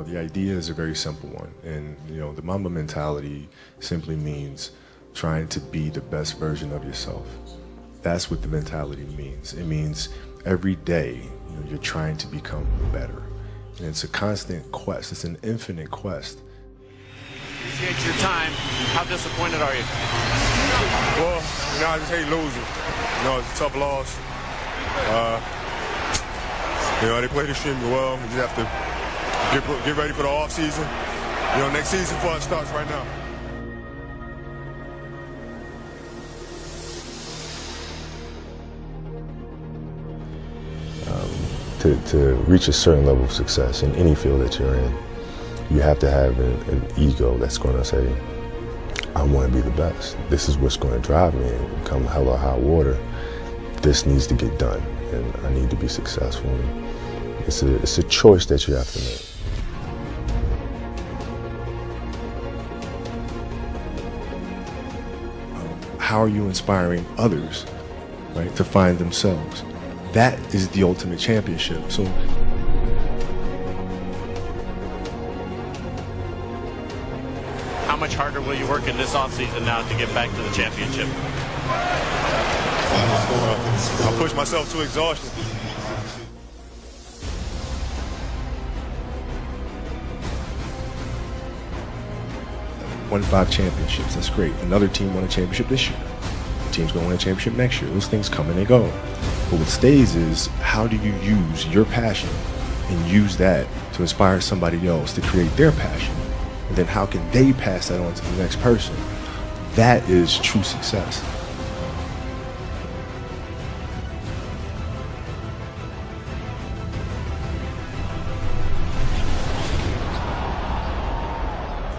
the idea is a very simple one, and the Mamba mentality simply means trying to be the best version of yourself. That's what the mentality means. It means every day you're trying to become better, and it's a constant quest. It's an infinite quest. Appreciate your time. How disappointed are you? Well, I just hate losing. It's a tough loss. They played extremely well. We just have to get ready for the off season. Next season for us starts right now. To reach a certain level of success in any field that you're in, you have to have an ego that's going to say, I want to be the best. This is what's going to drive me, and come hell or high water, this needs to get done, and I need to be successful. It's a choice that you have to make. How are you inspiring others, right, to find themselves? That is the ultimate championship. So how much harder will you work in this offseason now to get back to the championship? I'll push myself to exhaustion. Won 5 championships, that's great. Another team won a championship this year. The team's going to win a championship next year. Those things come and they go. But what stays is, how do you use your passion and use that to inspire somebody else to create their passion? And then how can they pass that on to the next person? That is true success.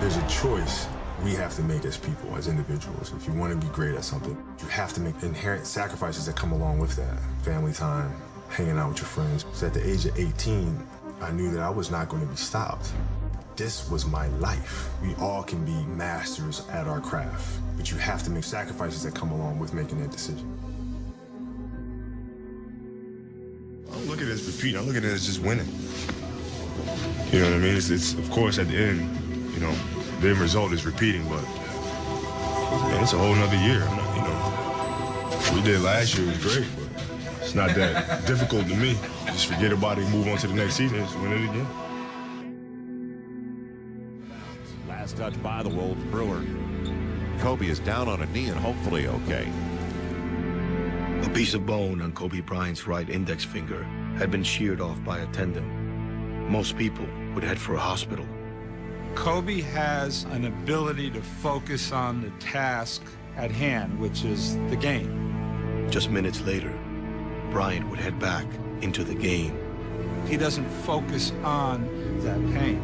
There's a choice we have to make as people, as individuals. If you want to be great at something, you have to make inherent sacrifices that come along with that. Family time, hanging out with your friends. So at the age of 18, I knew that I was not going to be stopped. This was my life. We all can be masters at our craft, but you have to make sacrifices that come along with making that decision. I don't look at it as repeating. I look at it as just winning. You know what I mean? It's of course at the end, the end result is repeating, but man, it's a whole nother year. What we did last year was great, but it's not that difficult to me. Just forget about it and move on to the next season and just win it again. Last touch by the Wolves Brewer. Kobe is down on a knee and hopefully okay. A piece of bone on Kobe Bryant's right index finger had been sheared off by a tendon. Most people would head for a hospital. Kobe has an ability to focus on the task at hand, which is the game. Just minutes later, Bryant would head back into the game. He doesn't focus on that pain.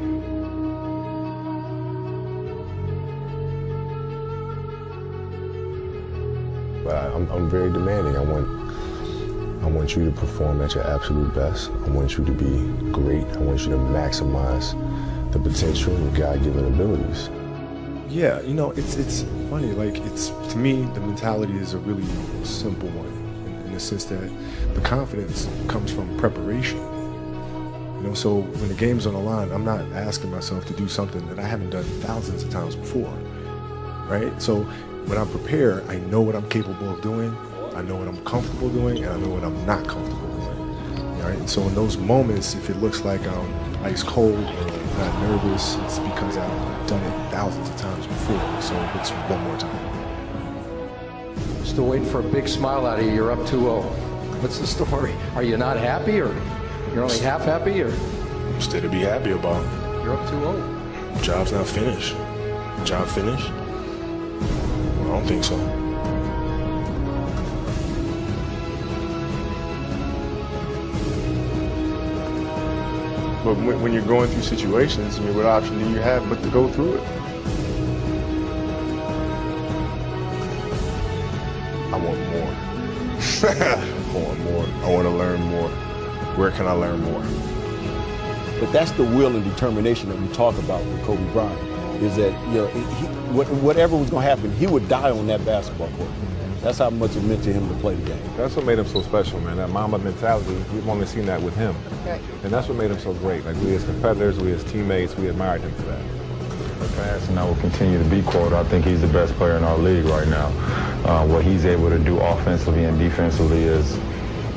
But I'm very demanding. I want you to perform at your absolute best. I want you to be great. I want you to maximize the potential and God-given abilities. Yeah, it's funny. To me, the mentality is a really simple one, in the sense that the confidence comes from preparation. So when the game's on the line, I'm not asking myself to do something that I haven't done thousands of times before, right? So when I'm prepared, I know what I'm capable of doing, I know what I'm comfortable doing, and I know what I'm not comfortable doing, right? And so in those moments, if it looks like I'm ice cold or not nervous, it's because I've done it thousands of times before, so it's one more time. Still waiting for a big smile out of you. You're up 2-0. What's the story? Are you not happy, or you're only half happy, or? Still to be happy about. You're up 2-0. Job's not finished. Job finished? I don't think so. But when you're going through situations, what option do you have but to go through it? I want more. I want more. I want to learn more. Where can I learn more? But that's the will and determination that we talk about with Kobe Bryant. Is that whatever was going to happen, he would die on that basketball court. That's how much it meant to him to play the game. That's what made him so special, man. That Mamba mentality, we've only seen that with him. Right. And that's what made him so great. Like, we as competitors, we as teammates, we admired him for that. And I will continue to be quoted. I think he's the best player in our league right now. What he's able to do offensively and defensively is,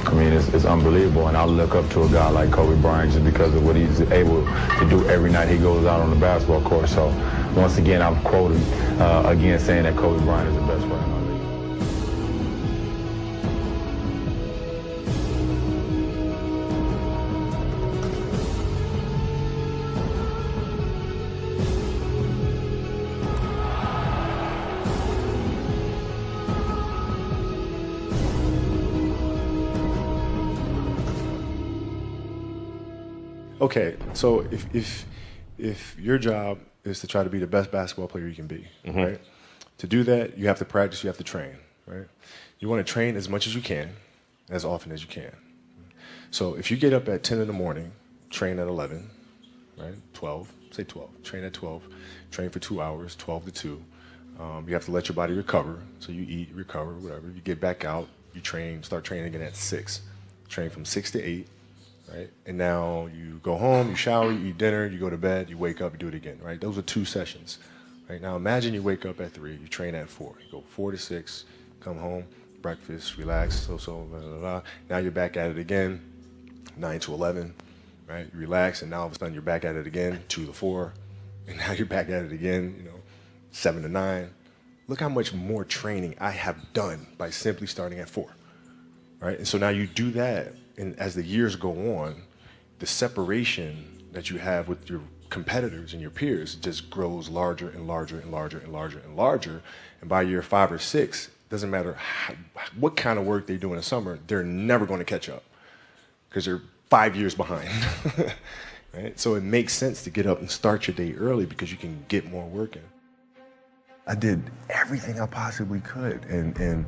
I mean, it's unbelievable. And I look up to a guy like Kobe Bryant just because of what he's able to do every night he goes out on the basketball court. So once again, I'm quoted again saying that Kobe Bryant is the best player in our league. Okay, so if your job is to try to be the best basketball player you can be, right? To do that, you have to practice, you have to train, right? You want to train as much as you can, as often as you can. So if you get up at 10 in the morning, train at 11, right? 12, say 12, train at 12, train for 2 hours, 12 to 2. You have to let your body recover, so you eat, recover, whatever. You get back out, you train, start training again at 6. Train from 6 to 8. Right? And now you go home, you shower, you eat dinner, you go to bed, you wake up, you do it again, right? Those are 2 sessions, right? Now imagine you wake up at 3, you train at 4, you go 4 to 6, come home, breakfast, relax, blah, blah, blah. Now you're back at it again, 9 to 11, right? You relax, and now all of a sudden you're back at it again, 2 to 4, and now you're back at it again, 7 to 9. Look how much more training I have done by simply starting at 4, right? And so now you do that. And as the years go on, the separation that you have with your competitors and your peers just grows larger and larger and larger and larger and larger. And by year 5 or 6, doesn't matter what kind of work they do in the summer, they're never going to catch up because they're 5 years behind. Right? So it makes sense to get up and start your day early because you can get more work in. I did everything I possibly could, and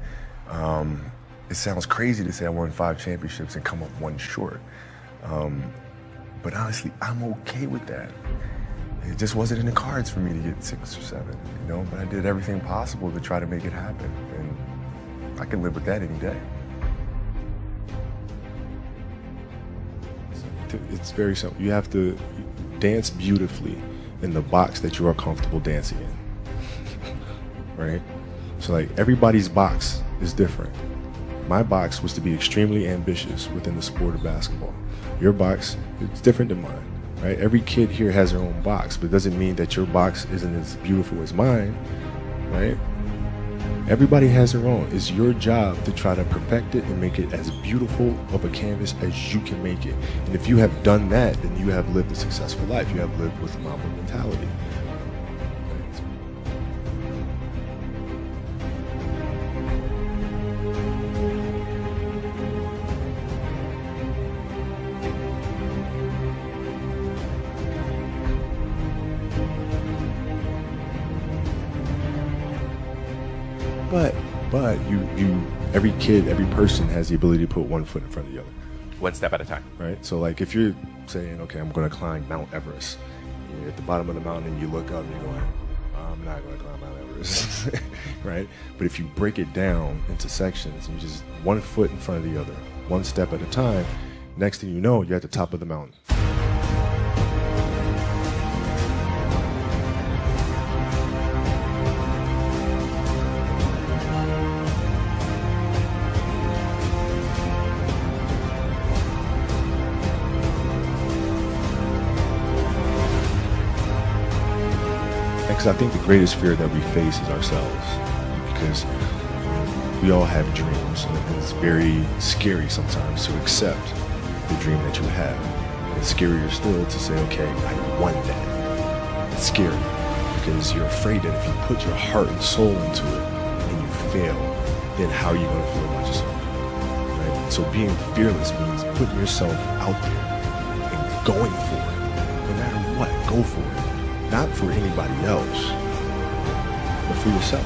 it sounds crazy to say I won 5 championships and come up 1 short. But honestly, I'm okay with that. It just wasn't in the cards for me to get 6 or 7, but I did everything possible to try to make it happen. And I can live with that any day. It's very simple. You have to dance beautifully in the box that you are comfortable dancing in, right? So like everybody's box is different. My box was to be extremely ambitious within the sport of basketball. Your box is different than mine, right? Every kid here has their own box, but it doesn't mean that your box isn't as beautiful as mine, right? Everybody has their own. It's your job to try to perfect it and make it as beautiful of a canvas as you can make it. And if you have done that, then you have lived a successful life. You have lived with a Mamba mentality. But every kid, every person has the ability to put 1 foot in front of the other. One step at a time. Right? So like if you're saying, okay, I'm going to climb Mount Everest, you're at the bottom of the mountain and you look up and you're going, I'm not going to climb Mount Everest, right? But if you break it down into sections and you just 1 foot in front of the other, 1 step at a time, next thing you know, you're at the top of the mountain. Because I think the greatest fear that we face is ourselves, because we all have dreams, and it's very scary sometimes to accept the dream that you have. It's scarier still to say, okay, I want that. It's scary because you're afraid that if you put your heart and soul into it and you fail, then how are you going to feel about yourself? Right? So being fearless means putting yourself out there and going for it. No matter what, go for it. Not for anybody else, but for yourself.